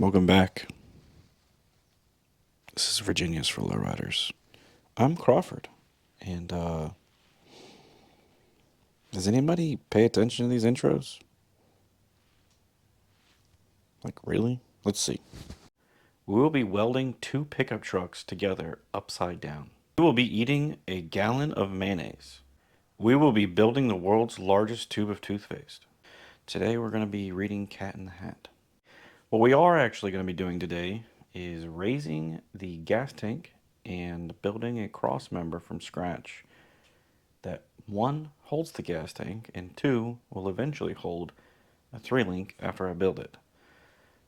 Welcome back. This is Virginia's for Lowriders. I'm Crawford, and does anybody pay attention to these intros? Like, really? Let's see. We will be welding two pickup trucks together upside down. We will be eating a gallon of mayonnaise. We will be building the world's largest tube of toothpaste. Today we're going to be reading Cat in the Hat. What we are actually going to be doing today is raising the gas tank and building a cross member from scratch that one holds the gas tank and two will eventually hold a 3-link after I build it.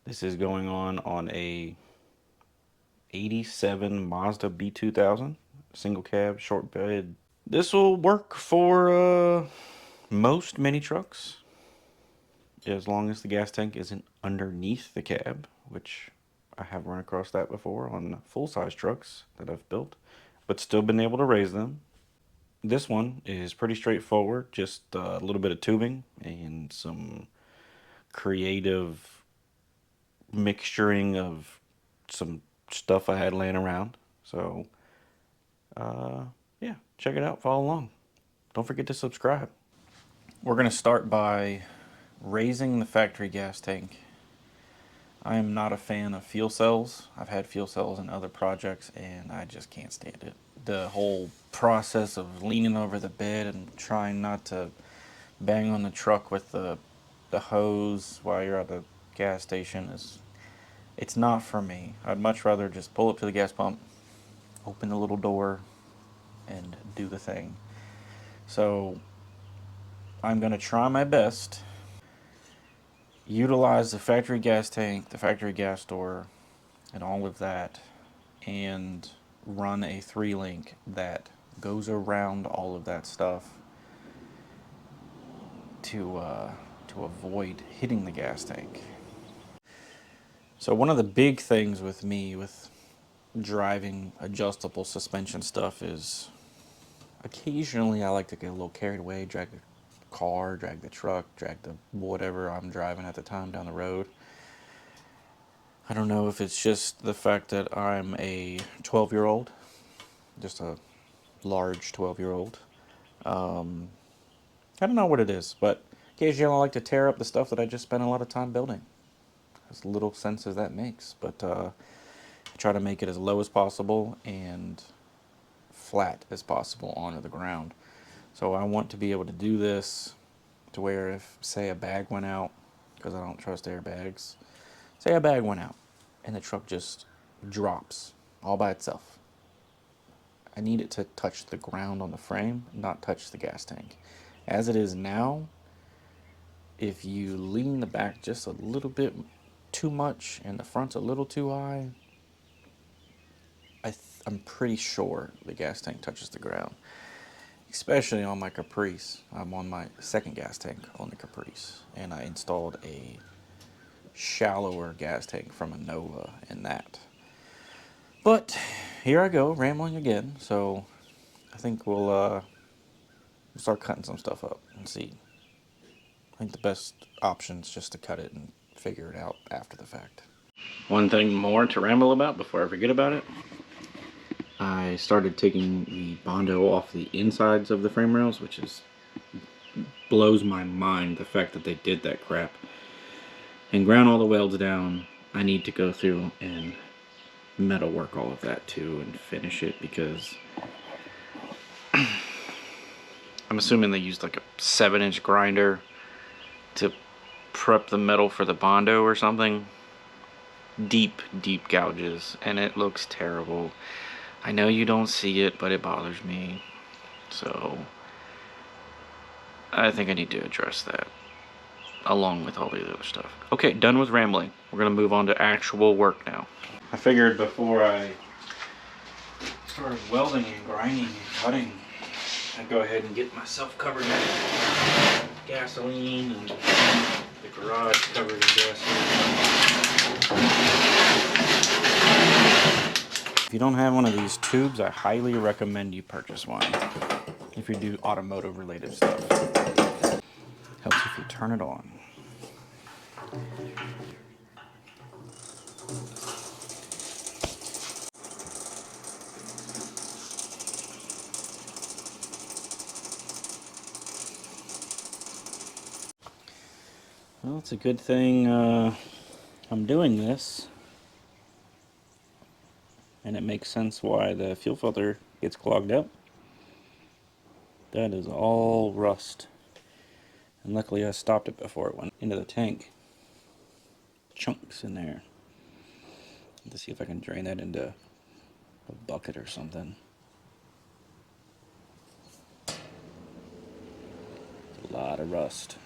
This is going on a 87 Mazda B2000 single cab short bed. This will work for most mini trucks as long as the gas tank isn't underneath the cab, which I have run across that before on full-size trucks that I've built, but still been able to raise them. This one is pretty straightforward, just a little bit of tubing and some creative mixturing of some stuff I had laying around. So, yeah, check it out, follow along. Don't forget to subscribe. We're going to start by raising the factory gas tank. I am not a fan of fuel cells. I've had fuel cells in other projects and I just can't stand it. The whole process of leaning over the bed and trying not to bang on the truck with the hose while you're at the gas station it's not for me. I'd much rather just pull up to the gas pump, open the little door, and do the thing. So I'm going to try my best, utilize the factory gas tank, the factory gas door, and all of that, and run a 3-link that goes around all of that stuff to avoid hitting the gas tank. So one of the big things with me with driving adjustable suspension stuff is occasionally I like to get a little carried away, drag the car, drag the truck, drag the whatever I'm driving at the time down the road. I don't know if it's just the fact that I'm a 12-year-old, just a large 12-year-old. I don't know what it is, but occasionally I like to tear up the stuff that I just spent a lot of time building. As little sense as that makes, but I try to make it as low as possible and flat as possible onto the ground. So I want to be able to do this to where if, say, a bag went out, because I don't trust airbags, say a bag went out and the truck just drops all by itself. I need it to touch the ground on the frame, not touch the gas tank. As it is now, if you lean the back just a little bit too much and the front's a little too high, I'm pretty sure the gas tank touches the ground. Especially on my Caprice. I'm on my second gas tank on the Caprice, and I installed a shallower gas tank from a Nova in that. But here I go, rambling again, so I think we'll start cutting some stuff up and see. I think the best option is just to cut it and figure it out after the fact. One thing more to ramble about before I forget about it. I started taking the Bondo off the insides of the frame rails, which blows my mind, the fact that they did that crap. And ground all the welds down. I need to go through and metal work all of that too and finish it, because I'm assuming they used like a 7-inch grinder to prep the metal for the Bondo or something. Deep gouges, and it looks terrible. I know you don't see it, but it bothers me. So I think I need to address that along with all the other stuff. Okay, done with rambling. We're gonna move on to actual work now. I figured before I started welding and grinding and cutting, I'd go ahead and get myself covered in gasoline and the garage covered in gasoline. If you don't have one of these tubes, I highly recommend you purchase one if you do automotive related stuff. Helps if you turn it on. Well, it's a good thing I'm doing this, and it makes sense why the fuel filter gets clogged up. That is all rust, and luckily I stopped it before it went into the tank. Chunks in there. Let's see if I can drain that into a bucket or something. A lot of rust.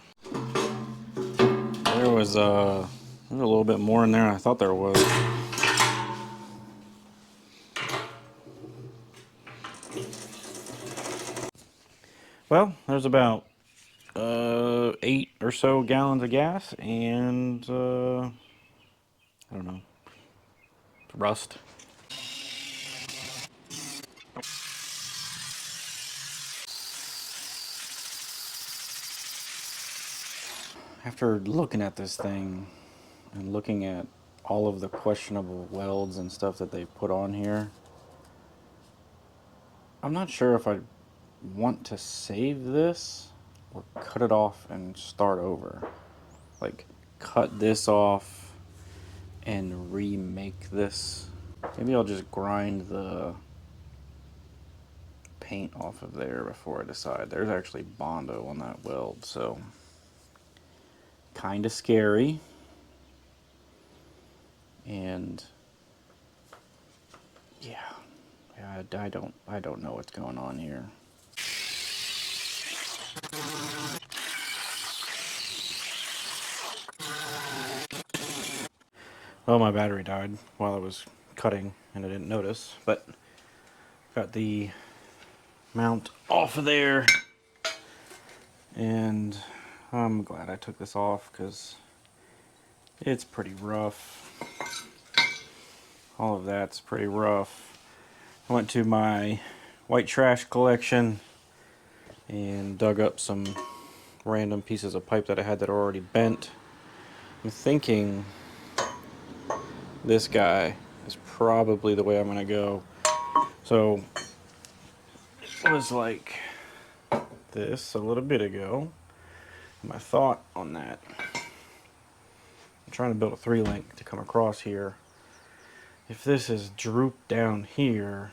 There was a little bit more in there than I thought there was. Well, there's about 8 or so gallons of gas, and I don't know, rust. After looking at this thing and looking at all of the questionable welds and stuff that they put on here, I'm not sure if I want to save this or cut it off and start over. Like, cut this off and remake this. Maybe I'll just grind the paint off of there before I decide. There's actually Bondo on that weld, so kind of scary. And yeah, I don't know what's going on here. Well, my battery died while I was cutting and I didn't notice, but got the mount off of there, and I'm glad I took this off because it's pretty rough. All of that's pretty rough. I went to my white trash collection and dug up some random pieces of pipe that I had that are already bent. I'm thinking this guy is probably the way I'm gonna go. So it was like this a little bit ago. My thought on that, I'm trying to build a 3-link to come across here. If this is drooped down here,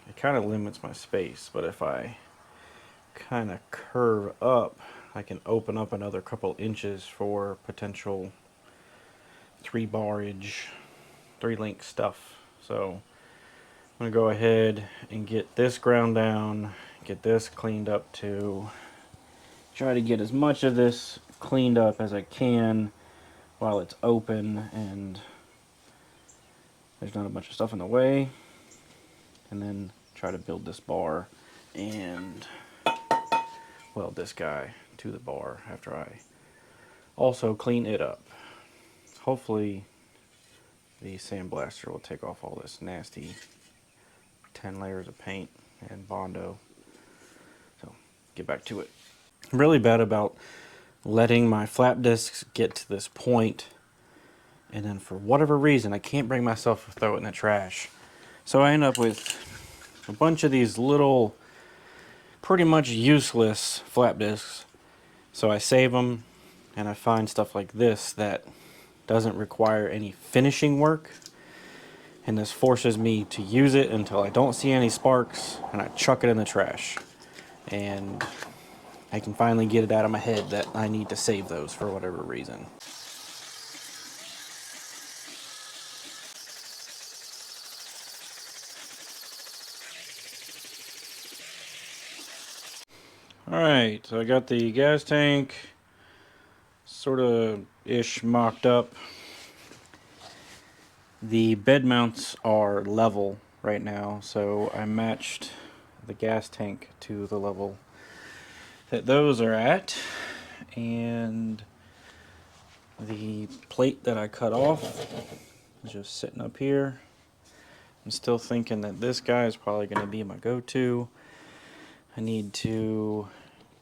it kind of limits my space, but if I kind of curve up, I can open up another couple inches for potential 3-barage, 3-link stuff. So I'm going to go ahead and get this ground down, get this cleaned up too. Try to get as much of this cleaned up as I can while it's open and there's not a bunch of stuff in the way. And then try to build this bar and weld this guy to the bar after I also clean it up. Hopefully the sandblaster will take off all this nasty 10 layers of paint and Bondo. So get back to it. I'm really bad about letting my flap discs get to this point, and then for whatever reason I can't bring myself to throw it in the trash. So I end up with a bunch of these little pretty much useless flap discs. So I save them and I find stuff like this that doesn't require any finishing work, and this forces me to use it until I don't see any sparks and I chuck it in the trash. And I can finally get it out of my head that I need to save those for whatever reason. Alright, so I got the gas tank sort of ish mocked up. The bed mounts are level right now, so I matched the gas tank to the level that those are at, and the plate that I cut off is just sitting up here. I'm still thinking that this guy is probably going to be my go-to. I need to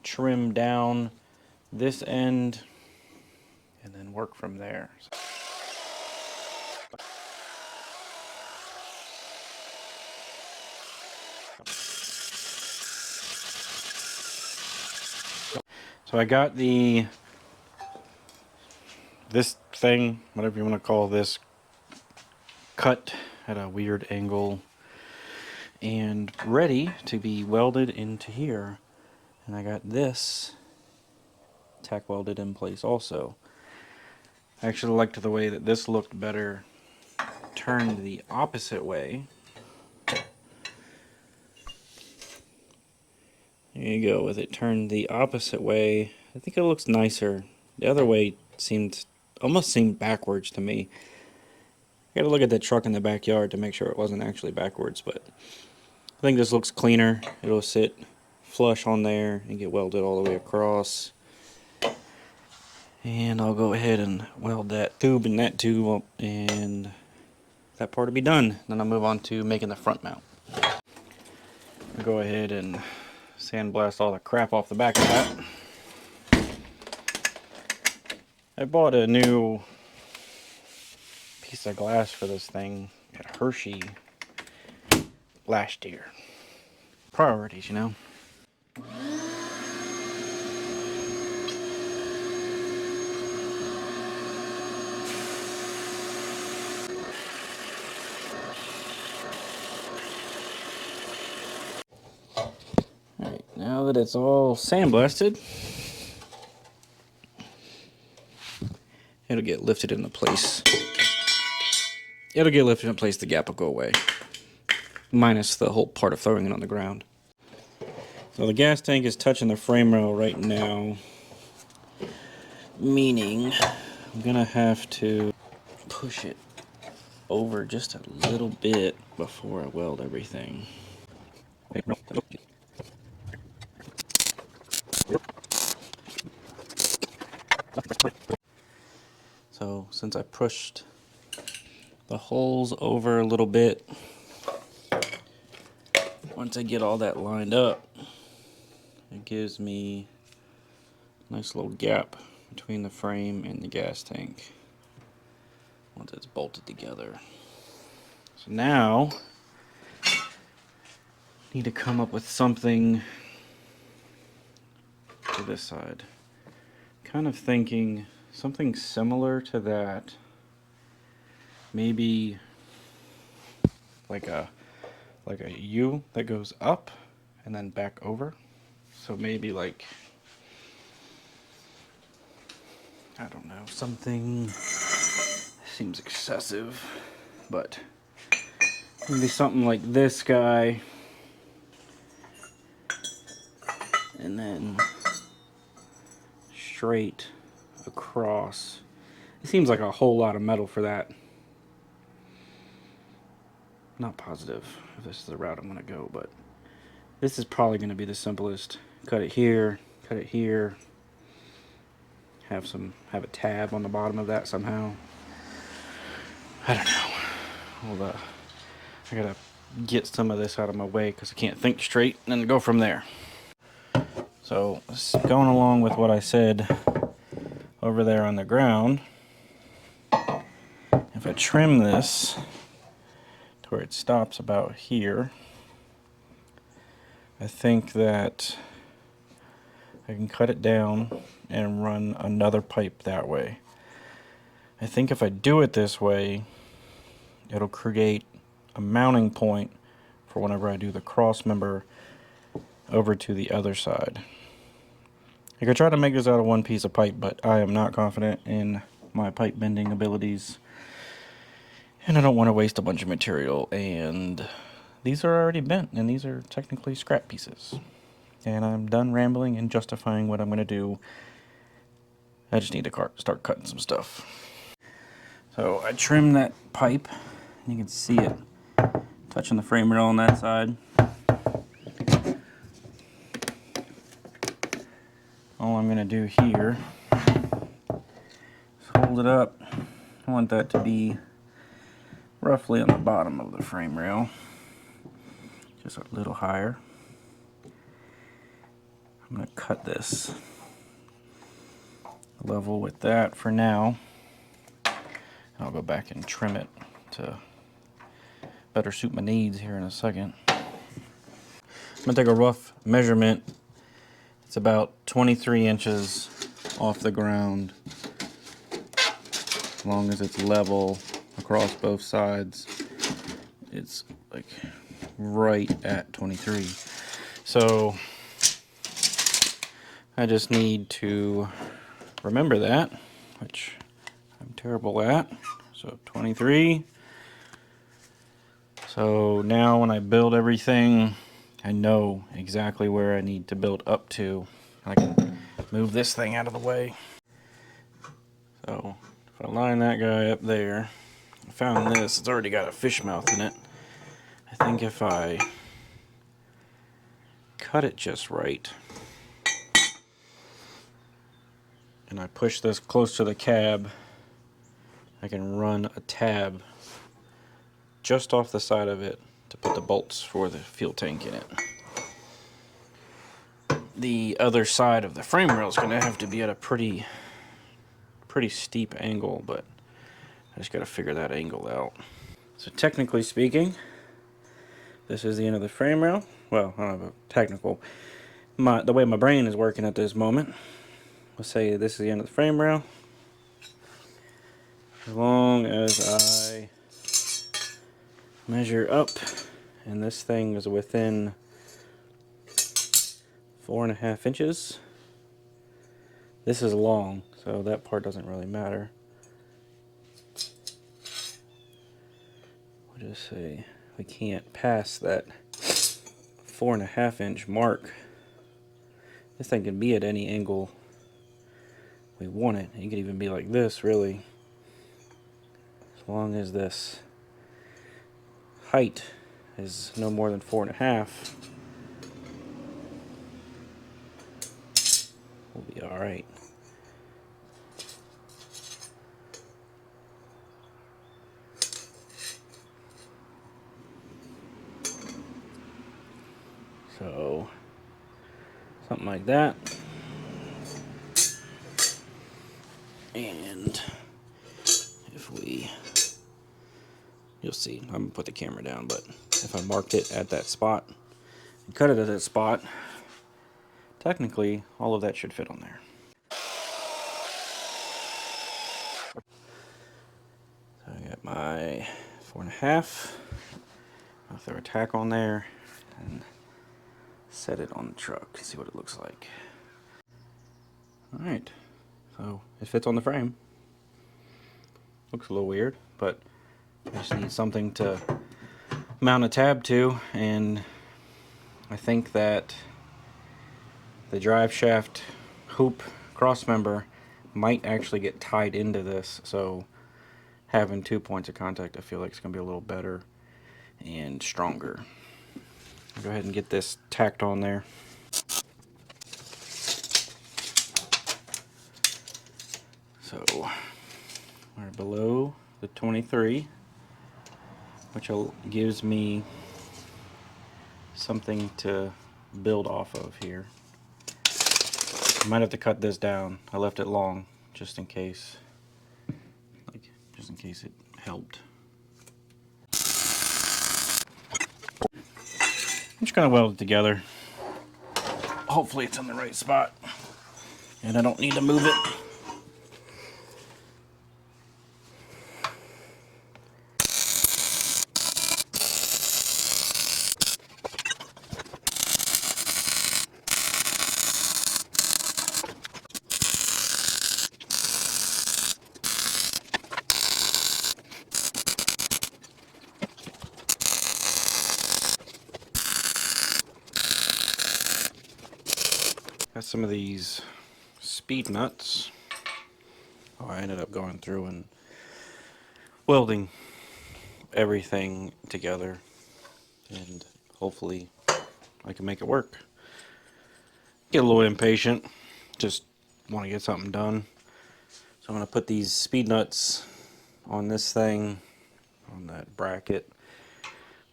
trim down this end and then work from there. So I got the this thing, whatever you want to call this, cut at a weird angle and ready to be welded into here. And I got this tack welded in place also. I actually liked the way that this looked better turned the opposite way. There you go, with it turned the opposite way. I think it looks nicer. The other way almost seemed backwards to me. I gotta look at that truck in the backyard to make sure it wasn't actually backwards, but I think this looks cleaner. It'll sit flush on there and get welded all the way across. And I'll go ahead and weld that tube and that tube up, and that part will be done. Then I'll move on to making the front mount. I'll go ahead and sandblast all the crap off the back of that. I bought a new piece of glass for this thing at Hershey last year. Priorities, you know. Alright, now that it's all sandblasted, it'll get lifted into place. It'll get lifted into place, the gap will go away. Minus the whole part of throwing it on the ground. So the gas tank is touching the frame rail right now, meaning I'm gonna have to push it over just a little bit before I weld everything. So since I pushed the holes over a little bit, once I get all that lined up, it gives me a nice little gap between the frame and the gas tank once it's bolted together. So now I need to come up with something for this side. Kind of thinking something similar to that. Maybe like a U that goes up and then back over. So maybe like, I don't know, something seems excessive, but maybe something like this guy, and then straight across. It seems like a whole lot of metal for that. Not positive if this is the route I'm gonna go, but this is probably gonna be the simplest. Cut it here, have a tab on the bottom of that somehow. I don't know. I gotta get some of this out of my way because I can't think straight, and then go from there. So going along with what I said over there on the ground, if I trim this to where it stops about here, I think that I can cut it down and run another pipe that way. I think if I do it this way, it'll create a mounting point for whenever I do the cross member over to the other side. I could try to make this out of one piece of pipe, but I am not confident in my pipe bending abilities, and I don't want to waste a bunch of material, and these are already bent, and these are technically scrap pieces. And I'm done rambling and justifying what I'm going to do. I just need to start cutting some stuff. So I trimmed that pipe, and you can see it touching the frame rail on that side. All I'm going to do here is hold it up. I want that to be roughly on the bottom of the frame rail, just a little higher. I'm going to cut this level with that for now. I'll go back and trim it to better suit my needs here in a second. I'm going to take a rough measurement. It's about 23 inches off the ground. as long as it's level across both sides, it's like right at 23. So I just need to remember that, which I'm terrible at. So 23. So now when I build everything, I know exactly where I need to build up to. I can move this thing out of the way. So if I line that guy up there, I found this, it's already got a fish mouth in it. I think if I cut it just right, and I push this close to the cab, I can run a tab just off the side of it to put the bolts for the fuel tank in it. The other side of the frame rail is going to have to be at a pretty steep angle, but I just got to figure that angle out. So technically speaking, this is the end of the frame rail. Well, I don't have a technical. The way my brain is working at this moment, let's say this is the end of the frame rail. As long as I measure up and this thing is within 4.5 inches. This is long, so that part doesn't really matter. We'll just say we can't pass that 4.5 inch mark. This thing can be at any angle we want it. It could even be like this, really. As long as this height is no more than 4.5, we'll be alright. So, something like that. And if you'll see, I'm gonna put the camera down, but if I marked it at that spot and cut it at that spot, technically all of that should fit on there. So I got my 4.5. I'll throw a tack on there and set it on the truck, see what it looks like. Alright, so it fits on the frame. Looks a little weird, but I just need something to mount a tab to, and I think that the drive shaft hoop cross member might actually get tied into this, so having 2 points of contact I feel like it's going to be a little better and stronger. I'll go ahead and get this tacked on there. So we're below the 23, which gives me something to build off of here. I might have to cut this down. I left it long just in case, it helped. I'm just gonna weld it together. Hopefully it's in the right spot and I don't need to move it. Got some of these speed nuts. Oh, I ended up going through and welding everything together, and hopefully I can make it work. Get a little impatient, just want to get something done. So I'm going to put these speed nuts on this thing, on that bracket,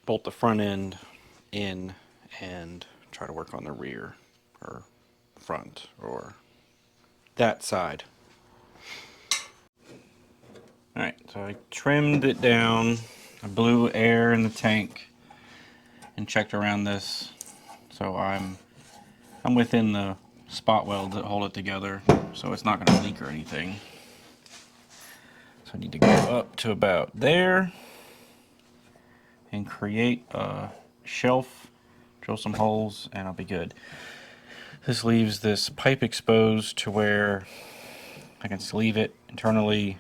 bolt the front end in, and try to work on the rear or front or that side. Alright, so I trimmed it down. I blew air in the tank and checked around this, so I'm within the spot welds that hold it together, so it's not going to leak or anything. So I need to go up to about there and create a shelf, drill some holes, and I'll be good. This leaves this pipe exposed to where I can sleeve it internally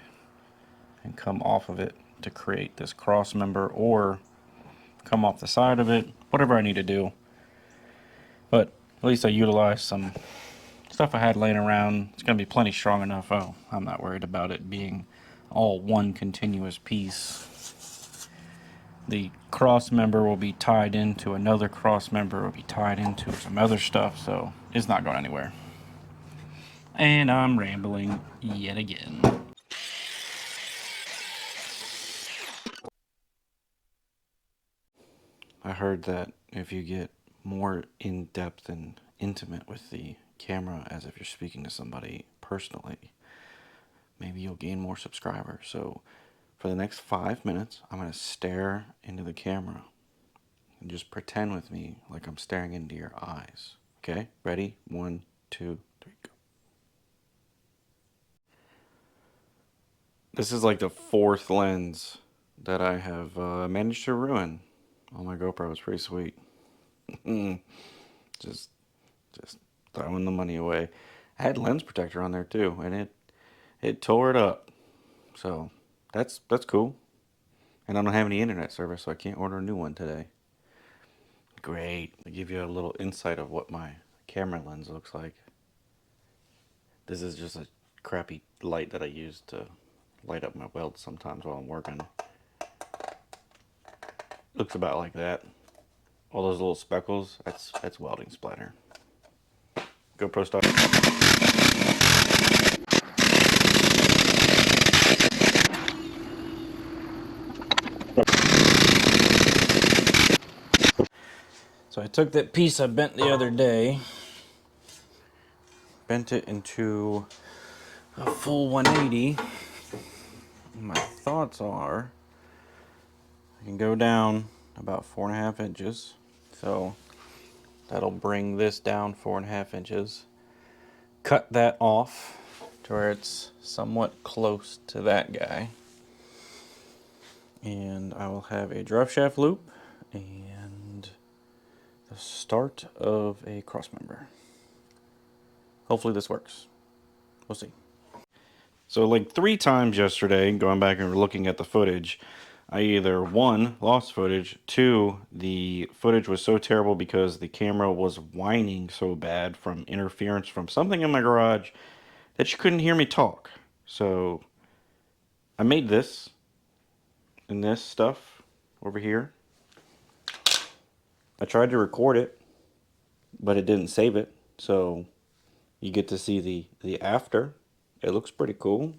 and come off of it to create this cross member, or come off the side of it, whatever I need to do. But at least I utilized some stuff I had laying around. It's going to be plenty strong enough. Oh, I'm not worried about it being all one continuous piece. The cross member will be tied into another cross member, will be tied into some other stuff, so it's not going anywhere. And I'm rambling yet again. I heard that if you get more in-depth and intimate with the camera, as if you're speaking to somebody personally, maybe you'll gain more subscribers. So for the next 5 minutes, I'm going to stare into the camera and just pretend with me like I'm staring into your eyes. Okay? Ready? 1, 2, 3, go. This is like the 4th lens that I have managed to ruin on my GoPro. It's pretty sweet. just throwing the money away. I had lens protector on there too, and it tore it up. So that's cool. And I don't have any internet service, so I can't order a new one today. Great. I'll give you a little insight of what my camera lens looks like. This is just a crappy light that I use to light up my weld sometimes while I'm working. Looks about like that. All those little speckles, that's welding splatter. GoPro start. So I took that piece I bent the other day, bent it into a full 180. My thoughts are I can go down about 4.5 inches. So that'll bring this down 4.5 inches. Cut that off to where it's somewhat close to that guy. And I will have a drive shaft loop and the start of a cross member. Hopefully this works. We'll see. So like 3 times yesterday, going back and looking at the footage, I either 1, lost footage, 2, the footage was so terrible because the camera was whining so bad from interference from something in my garage that you couldn't hear me talk. So I made this and this stuff over here. I tried to record it, but it didn't save it. So you get to see the after. It looks pretty cool.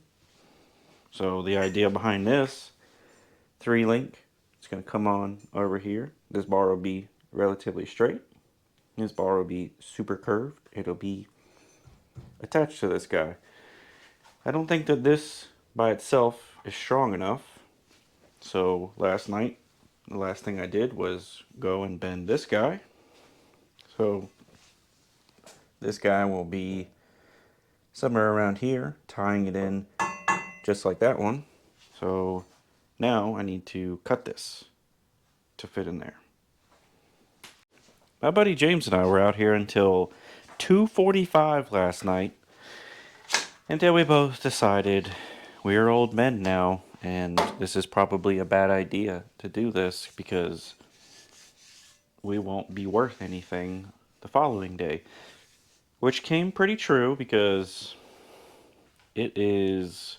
So the idea behind this 3-link, it's going to come on over here. This bar will be relatively straight. This bar will be super curved. It'll be attached to this guy. I don't think that this by itself is strong enough. So last night, the last thing I did was go and bend this guy. So this guy will be somewhere around here, tying it in just like that one. So now I need to cut this to fit in there. My buddy James and I were out here until 2:45 last night, until we both decided we're old men now, and this is probably a bad idea to do this because we won't be worth anything the following day. Which came pretty true because it is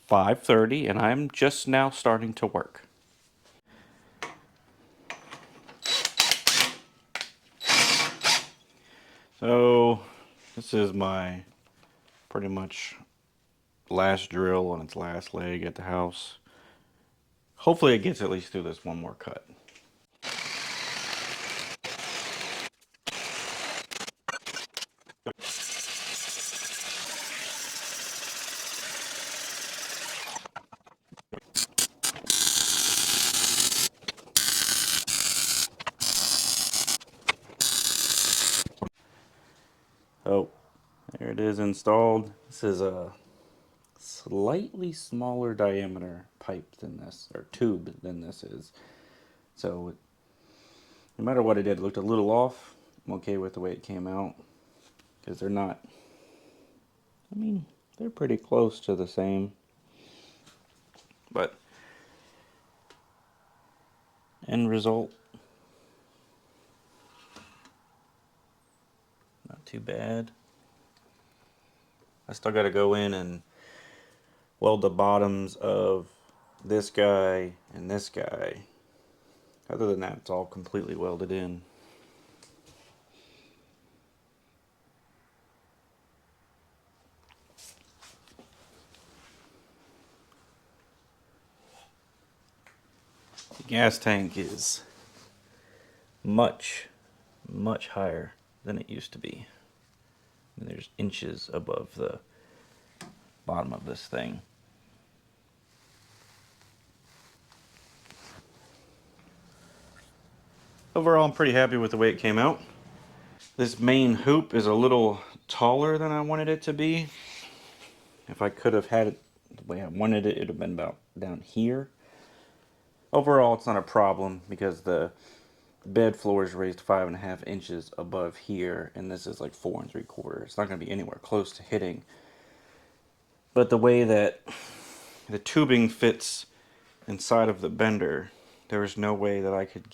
5:30 and I'm just now starting to work. So this is my pretty much last drill on its last leg at the house. Hopefully it gets at least through this one more cut. Oh, there it is installed. This is a slightly smaller diameter pipe than this, or tube than this is. So no matter what I did, it looked a little off. I'm okay with the way it came out, because they're not, I mean, they're pretty close to the same. But end result, not too bad. I still got to go in and weld the bottoms of this guy and this guy. Other than that, it's all completely welded in. The gas tank is much higher than it used to be. And there's inches above the bottom of this thing. Overall, I'm pretty happy with the way it came out. This main hoop is a little taller than I wanted it to be. If I could have had it the way I wanted it, it would have been about down here. Overall, it's not a problem because the bed floor is raised 5.5 inches above here, and this is like 4 3/4. It's not going to be anywhere close to hitting. But the way that the tubing fits inside of the bender, there was no way that I could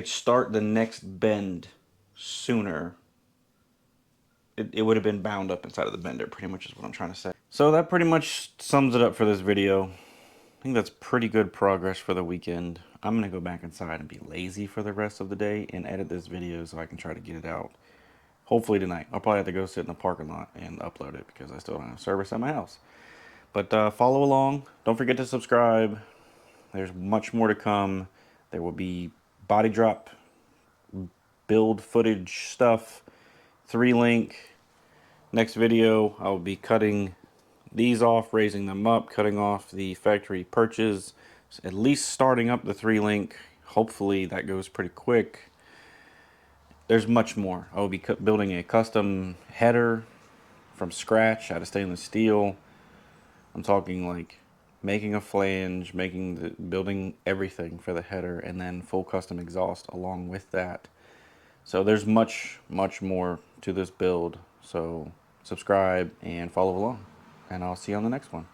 start the next bend sooner. It would have been bound up inside of the bender, pretty much is what I'm trying to say. So that pretty much sums it up for this video. I think that's pretty good progress for the weekend. I'm going to go back inside and be lazy for the rest of the day and edit this video so I can try to get it out. Hopefully tonight. I'll probably have to go sit in the parking lot and upload it because I still don't have service at my house. But follow along. Don't forget to subscribe. There's much more to come. There will be body drop, build footage stuff, 3-link. Next video, I'll be cutting these off, raising them up, cutting off the factory perches, at least starting up the 3-link. Hopefully that goes pretty quick. There's much more. I will be building a custom header from scratch out of stainless steel. I'm talking like making a flange, building everything for the header, and then full custom exhaust along with that. So there's much more to this build. So subscribe and follow along, and I'll see you on the next one.